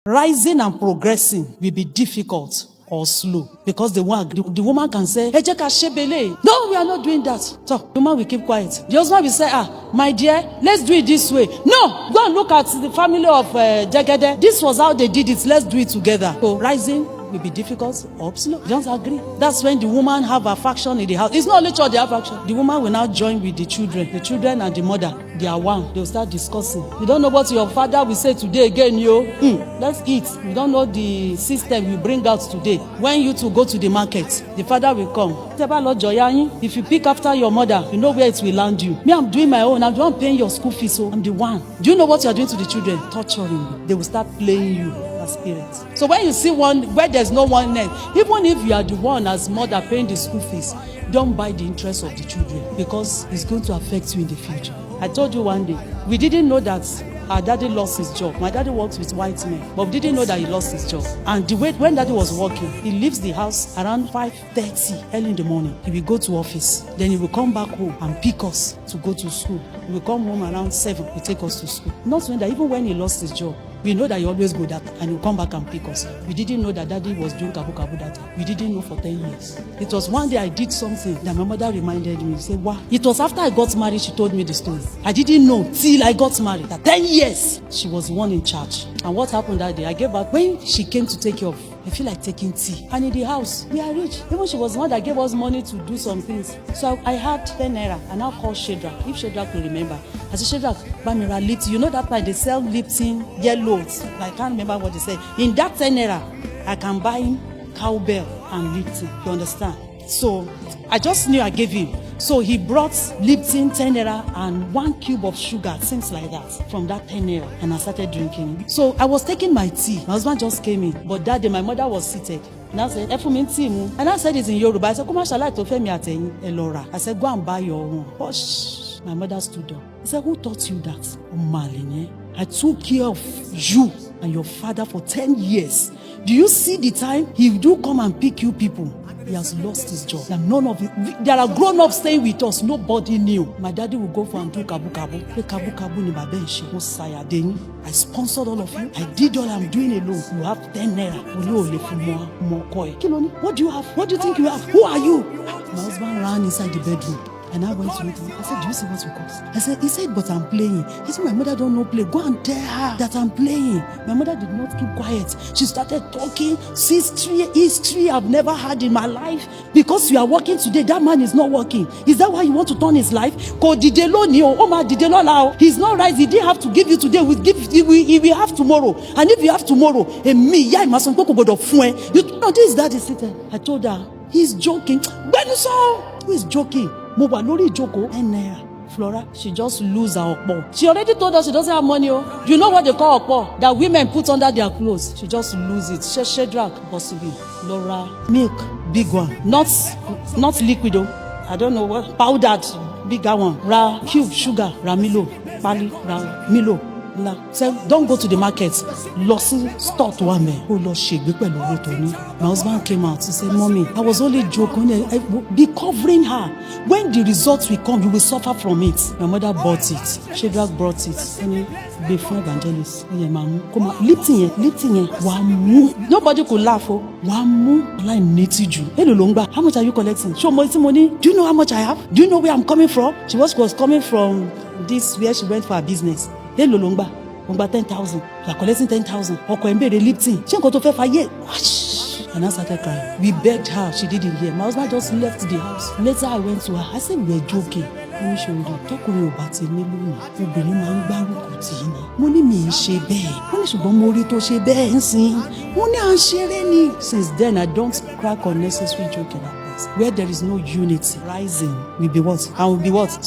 Rising and progressing will be difficult or slow because the woman can say, hey, no, we are not doing that. So the woman will keep quiet. The husband will say, my dear, let's do it this way. No, go and look at the family of Jegede. This was how they did it. Let's do it together. So rising will be difficult or slow. You don't agree? That's when the woman have a faction in the house. It's not only church they have faction. The woman will now join with the children and the mother. They are one. They will start discussing. You don't know what your father will say today again, yo. Let's eat. You don't know the system we bring out today. When you two go to the market, the father will come. If you pick after your mother, you know where it will land you. Me, I'm doing my own. I'm the one paying your school fees, so I'm the one. Do you know what you are doing to the children? Torturing you. They will start playing you. Spirit. So when you see one where there's no one net, even if you are the one as mother paying the school fees, don't buy the interest of the children because it's going to affect you in the future. I told you one day, we didn't know that our daddy lost his job. My daddy works with white men, but we didn't know that he lost his job. And the way when daddy was working, he leaves the house around 5:30 early in the morning. He will go to office. Then he will come back home and pick us to go to school. He will come home around 7. He take us to school. Not knowing that even when he lost his job, we know that he always go that and he'll come back and pick us. We didn't know that daddy was doing kabu that time. We didn't know for 10 years. It was one day I did something that my mother reminded me. She said, wow. It was after I got married, she told me the story. I didn't know till I got married that 10 years she was the one in charge. And what happened that day? I gave her, when she came to take care of, I feel like taking tea. And in the house, we are rich. Even she was the one that gave us money to do some things. So I had 10 naira. I now called Shadrach. If Shadrach will remember. I said, Shadrach, buy me Lipton. You know that time they sell Lipton yellows. I can't remember what they said. In that 10 naira, I can buy cowbell and Lipton. You understand? So I just knew I gave him. So he brought Lipton 10 naira and 1 cube of sugar, things like that, from that 10 naira. And I started drinking. So I was taking my tea. My husband just came in. But that day, my mother was seated. And I said, and I said it in Yoruba. I said, Elora. I said, go and buy your own. Hush. My mother stood up. I said, who taught you that? I took care of you and your father for 10 years. Do you see the time he do come and pick you people? He has lost his job. And none of it. There are grown-ups staying with us. Nobody knew. My daddy will go for and do kabu. I sponsored all of you. I did all I'm doing alone. You have 10 naira. What do you have? What do you think you have? Who are you? My husband ran inside the bedroom. And I went to meet him. I said, do you see what we cost? He said, but I'm playing. He said, my mother don't know play. Go and tell her that I'm playing. My mother did not keep quiet. She started talking. History I've never had in my life. Because you are working today, that man is not working. Is that why you want to turn his life? He's not right. He didn't have to give you today. He will have tomorrow. And if you have tomorrow, you know, this is that is sitting. I told her, he's joking. Who is joking? Flora, she just lose her okpo. She already told us she doesn't have money. Oh. You know what they call okpo? That women put under their clothes. She just lose it. Shadrach, possibly. Laura, milk, big one. Not liquid. Oh. I don't know what. Powdered, bigger one. Cube, sugar, Milo, Pali, Milo. Say, don't go to the market. Lossy store to one man. My husband came out. He said, Mommy, I was only joking. I be covering her. When the results will come, you will suffer from it. My mother bought it. Shadrach brought it. Before evangelist. Lipton. Nobody could laugh. How much are you collecting? Show me money. Do you know how much I have? Do you know where I'm coming from? She was coming from this where she went for her business. Hello, Longba. 10,000. You are collecting 10,000. Lipton. And I started crying. We begged her. She didn't hear. My husband just left the house. Later, I went to her. I said, we're joking. Since then, I don't crack unnecessary joke in that place. Where there is no unity, rising will be what? And will be what?